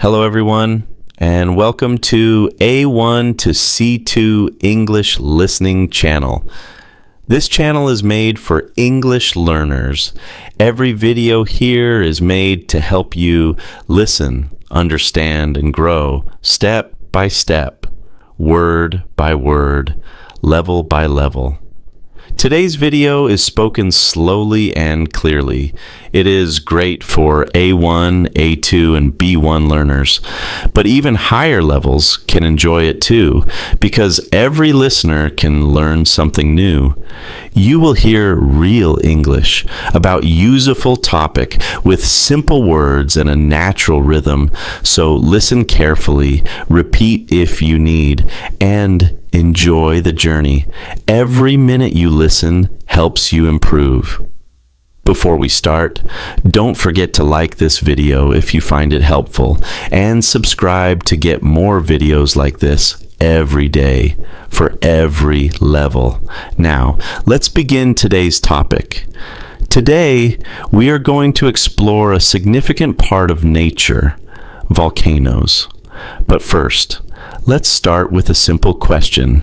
Hello, everyone, and welcome to A1 to C2 English Listening Channel. This channel is made for English learners. Every video here is made to help you listen, understand, and grow step by step, word by word, level by level. Today's video is spoken slowly and clearly. It is great for A1, A2, and B1 learners, but even higher levels can enjoy it too, because every listener can learn something new. You will hear real English about useful topic with simple words and a natural rhythm, so listen carefully, repeat if you need, and enjoy the journey. Every minute you listen helps you improve. Before we start, don't forget to like this video if you find it helpful, and subscribe to get more videos like this every day for every level. Now, let's begin today's topic. Today, we are going to explore a significant part of nature, volcanoes. But first, let's start with a simple question.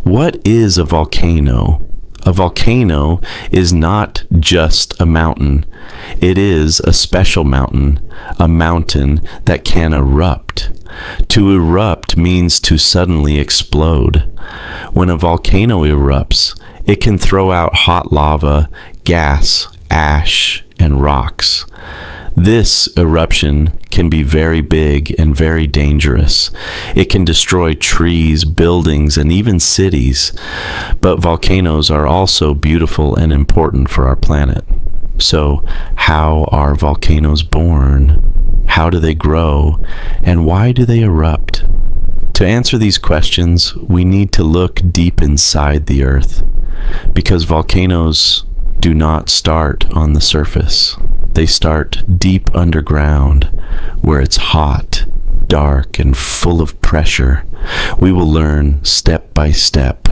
What is a volcano? A volcano is not just a mountain. It is a special mountain, a mountain that can erupt. To erupt means to suddenly explode. When a volcano erupts, it can throw out hot lava, gas, ash, and rocks. This eruption can be very big and very dangerous. It can destroy trees, buildings, and even cities. But volcanoes are also beautiful and important for our planet. So, how are volcanoes born? How do they grow? And why do they erupt? To answer these questions, we need to look deep inside the earth, because volcanoes do not start on the surface. They start deep underground, where it's hot, dark, and full of pressure. We will learn step by step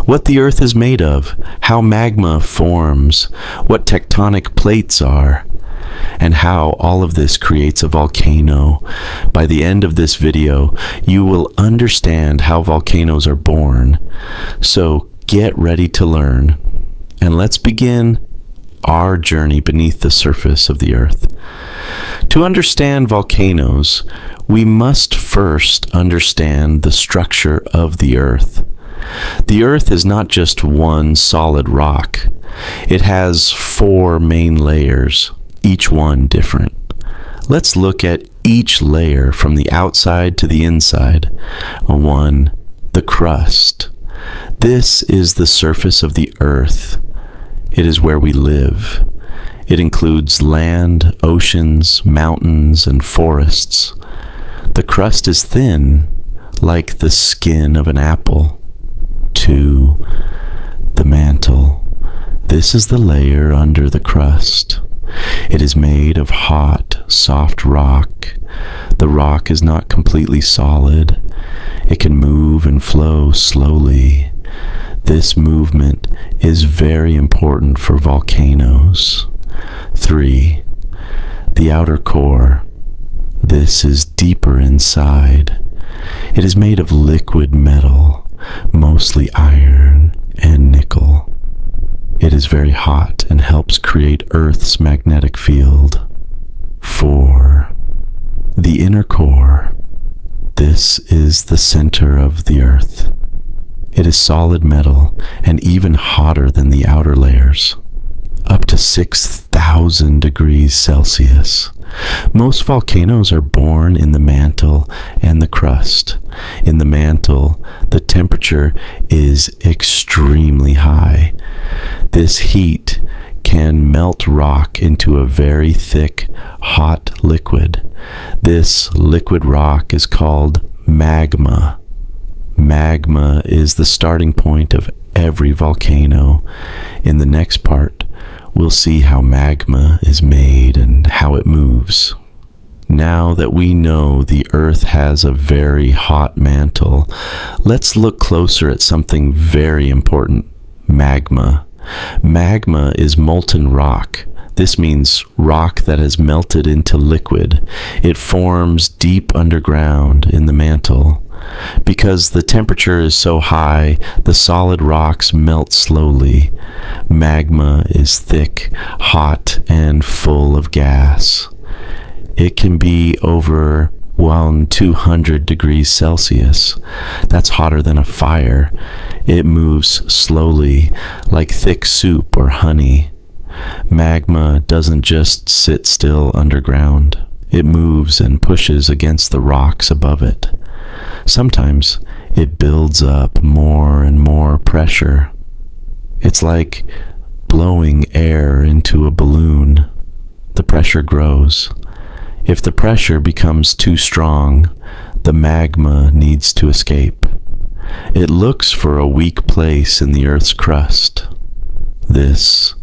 what the earth is made of, how magma forms, what tectonic plates are, and how all of this creates a volcano. By the end of this video, you will understand how volcanoes are born. So get ready to learn, and let's begin our journey beneath the surface of the earth. To understand volcanoes, we must first understand the structure of the earth. The earth is not just one solid rock. It has 4 main layers, each one different. Let's look at each layer from the outside to the inside. 1. The crust. This is the surface of the earth. It is where we live. It includes land, oceans, mountains, and forests. The crust is thin, like the skin of an apple. 2. The mantle. This is the layer under the crust. It is made of hot, soft rock. The rock is not completely solid. It can move and flow slowly. This movement is very important for volcanoes. 3. The outer core. This is deeper inside. It is made of liquid metal, mostly iron and nickel. It is very hot and helps create Earth's magnetic field. 4. The inner core. This is the center of the Earth. It is solid metal and even hotter than the outer layers, up to 6,000 degrees Celsius. Most volcanoes are born in the mantle and the crust. In the mantle, the temperature is extremely high. This heat can melt rock into a very thick, hot liquid. This liquid rock is called magma. Magma is the starting point of every volcano. In the next part, we'll see how magma is made and how it moves. Now that we know the Earth has a very hot mantle, let's look closer at something very important: magma. Magma is molten rock This means rock that has melted into liquid. It forms deep underground in the mantle. Because the temperature is so high, the solid rocks melt slowly. Magma is thick, hot, and full of gas. It can be over 200 degrees Celsius. That's hotter than a fire. It moves slowly, like thick soup or honey. Magma doesn't just sit still underground. It moves and pushes against the rocks above it. Sometimes it builds up more and more pressure. It's like blowing air into a balloon. The pressure grows. If the pressure becomes too strong, the magma needs to escape. It looks for a weak place in the Earth's crust. This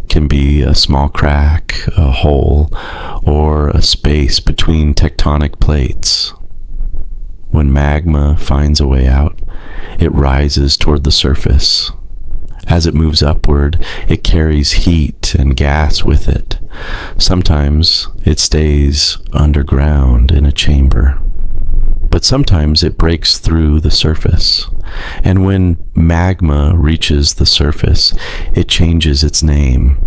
can be a small crack, a hole, or a space between tectonic plates. When magma finds a way out, it rises toward the surface. As it moves upward, it carries heat and gas with it. Sometimes it stays underground in a chamber, but sometimes it breaks through the surface. And when magma reaches the surface, it changes its name.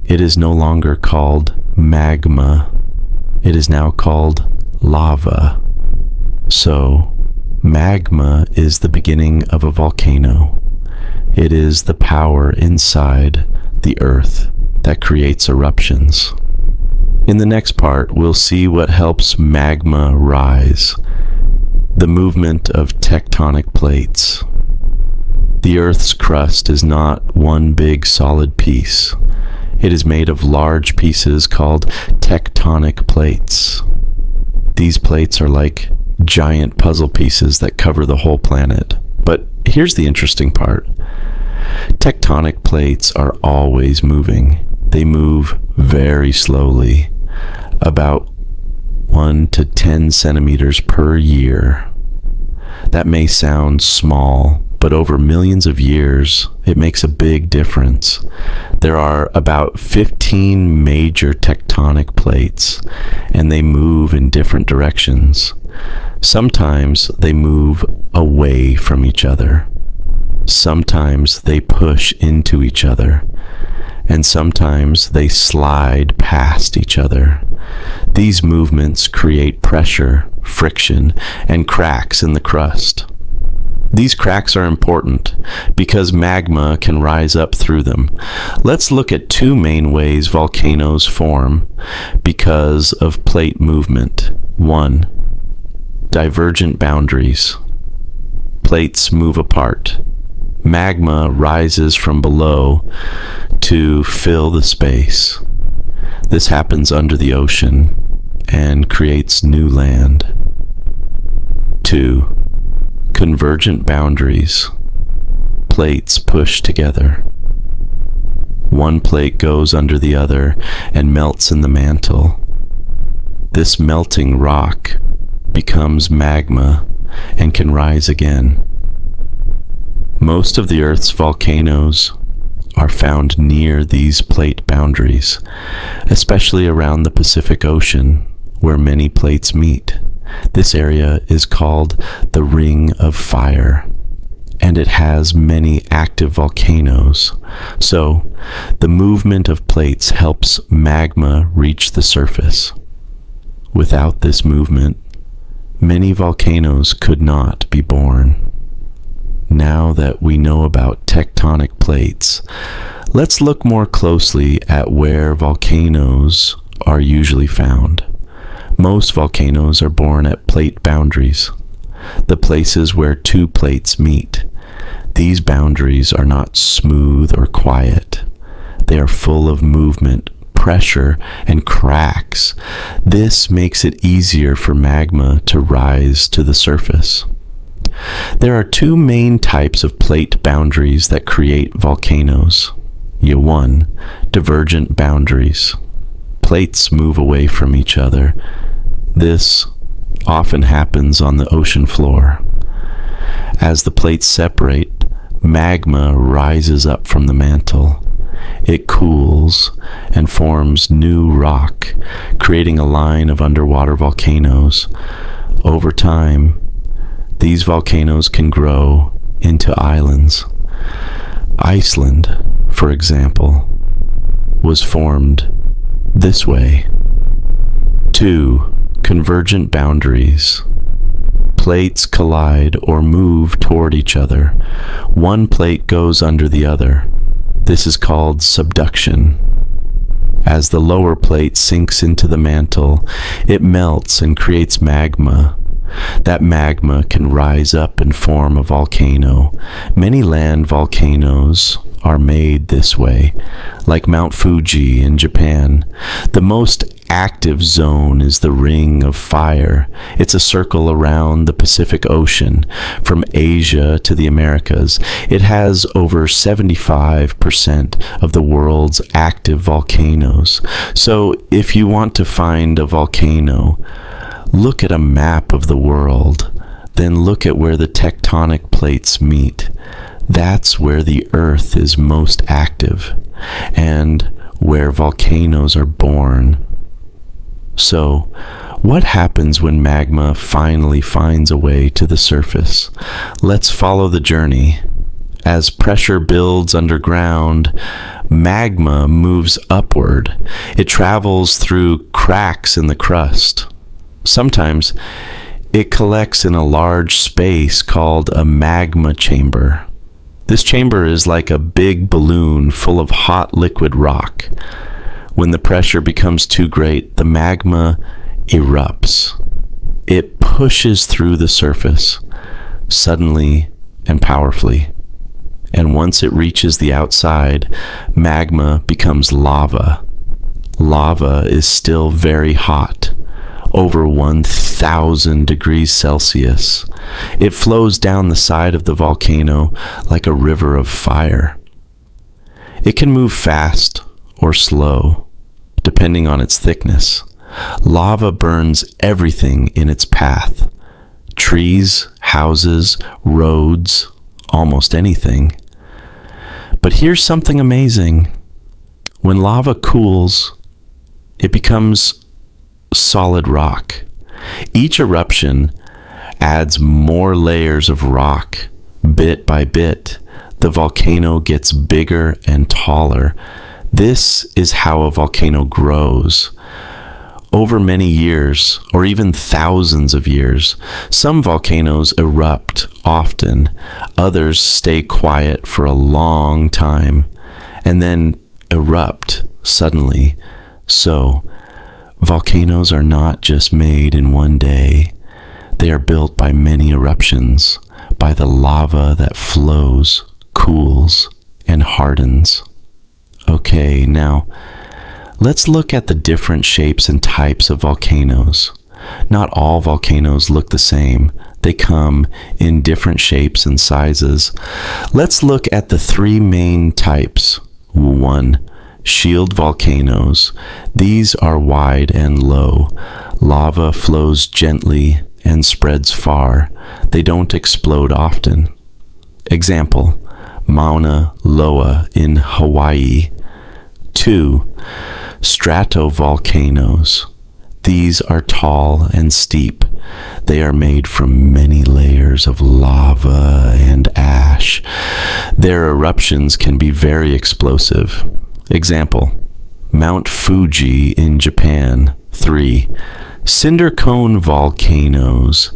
It is no longer called magma. It is now called lava. So, magma is the beginning of a volcano. It is the power inside the earth that creates eruptions. In the next part, we'll see what helps magma rise. The movement of tectonic plates. The Earth's crust is not one big solid piece. It is made of large pieces called tectonic plates. These plates are like giant puzzle pieces that cover the whole planet. But here's the interesting part. Tectonic plates are always moving. They move very slowly, about 1 to 10 centimeters per year. That may sound small, but over millions of years, it makes a big difference. There are about 15 major tectonic plates, and they move in different directions. Sometimes they move away from each other. Sometimes they push into each other. And sometimes they slide past each other. These movements create pressure, friction, and cracks in the crust. These cracks are important because magma can rise up through them. Let's look at two main ways volcanoes form because of plate movement. 1. Divergent boundaries. Plates move apart. Magma rises from below to fill the space. This happens under the ocean and creates new land. 2. Convergent boundaries. Plates push together. One plate goes under the other and melts in the mantle. This melting rock becomes magma and can rise again. Most of the Earth's volcanoes are found near these plate boundaries, especially around the Pacific Ocean, where many plates meet. This area is called the Ring of Fire, and it has many active volcanoes. So, the movement of plates helps magma reach the surface. Without this movement, many volcanoes could not be born. Now that we know about tectonic plates, let's look more closely at where volcanoes are usually found. Most volcanoes are born at plate boundaries, the places where two plates meet. These boundaries are not smooth or quiet. They are full of movement, pressure, and cracks. This makes it easier for magma to rise to the surface. There are two main types of plate boundaries that create volcanoes. 1. Divergent boundaries. Plates move away from each other. This often happens on the ocean floor. As the plates separate, magma rises up from the mantle. it cools and forms new rock, creating a line of underwater volcanoes. Over time, these volcanoes can grow into islands. Iceland, for example, was formed this way. 2. Convergent boundaries. Plates collide or move toward each other. One plate goes under the other. This is called subduction. As the lower plate sinks into the mantle, it melts and creates magma. That magma can rise up and form a volcano. Many land volcanoes are made this way, like Mount Fuji in Japan. The most active zone is the Ring of Fire. It's a circle around the Pacific Ocean, from Asia to the Americas. It has over 75% of the world's active volcanoes. So if you want to find a volcano, look at a map of the world, then look at where the tectonic plates meet. That's where the Earth is most active, and where volcanoes are born. So, what happens when magma finally finds a way to the surface? Let's follow the journey. As pressure builds underground, magma moves upward. It travels through cracks in the crust. Sometimes it collects in a large space called a magma chamber. This chamber is like a big balloon full of hot liquid rock. When the pressure becomes too great, the magma erupts. It pushes through the surface, suddenly and powerfully. And once it reaches the outside, magma becomes lava. Lava is still very hot, over 1,000 degrees Celsius. It flows down the side of the volcano like a river of fire. It can move fast or slow, depending on its thickness. Lava burns everything in its path. Trees, houses, roads, almost anything. But here's something amazing. When lava cools, it becomes solid rock. Each eruption adds more layers of rock. Bit by bit, the volcano gets bigger and taller. This is how a volcano grows. Over many years, or even thousands of years, some volcanoes erupt often, others stay quiet for a long time, and then erupt suddenly. So, volcanoes are not just made in one day. They are built by many eruptions, by the lava that flows, cools, and hardens. Okay, now, let's look at the different shapes and types of volcanoes. Not all volcanoes look the same. They come in different shapes and sizes. Let's look at the 3 main types. 1. Shield volcanoes. These are wide and low. Lava flows gently and spreads far. They don't explode often. Example, Mauna Loa in Hawaii. 2. Stratovolcanoes. These are tall and steep. They are made from many layers of lava and ash. Their eruptions can be very explosive. Example, Mount Fuji in Japan. 3. Cinder cone volcanoes.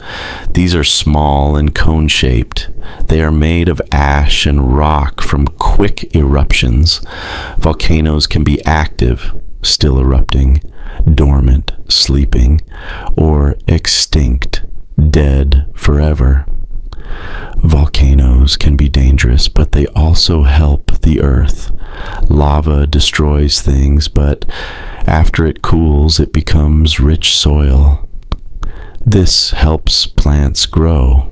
These are small and cone-shaped. They are made of ash and rock from quick eruptions. Volcanoes can be active, still erupting, dormant, sleeping, or extinct, dead forever. Volcanoes can be dangerous, but they also help the earth. Lava destroys things, but after it cools, it becomes rich soil. This helps plants grow.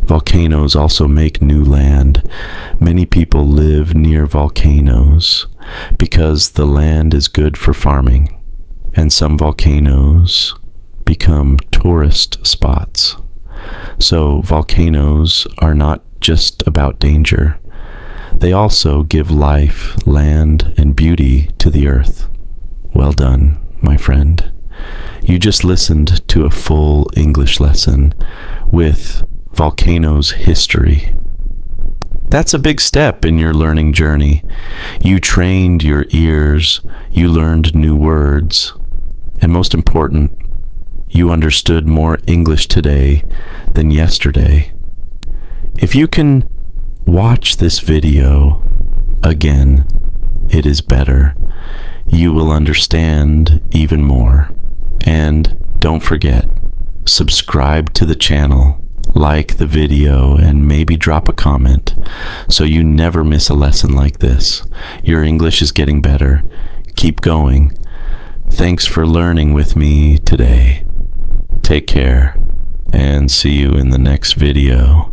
Volcanoes also make new land. Many people live near volcanoes because the land is good for farming, and some volcanoes become tourist spots. So volcanoes are not just about danger. They also give life, land, and beauty to the earth. Well done, my friend. You just listened to a full English lesson with volcanoes history. That's a big step in your learning journey. You trained your ears, you learned new words, and most important, you understood more English today than yesterday. If you can watch this video again, it is better. You will understand even more. And don't forget, subscribe to the channel, like the video, and maybe drop a comment so you never miss a lesson like this. Your English is getting better. Keep going. Thanks for learning with me today. Take care, and see you in the next video.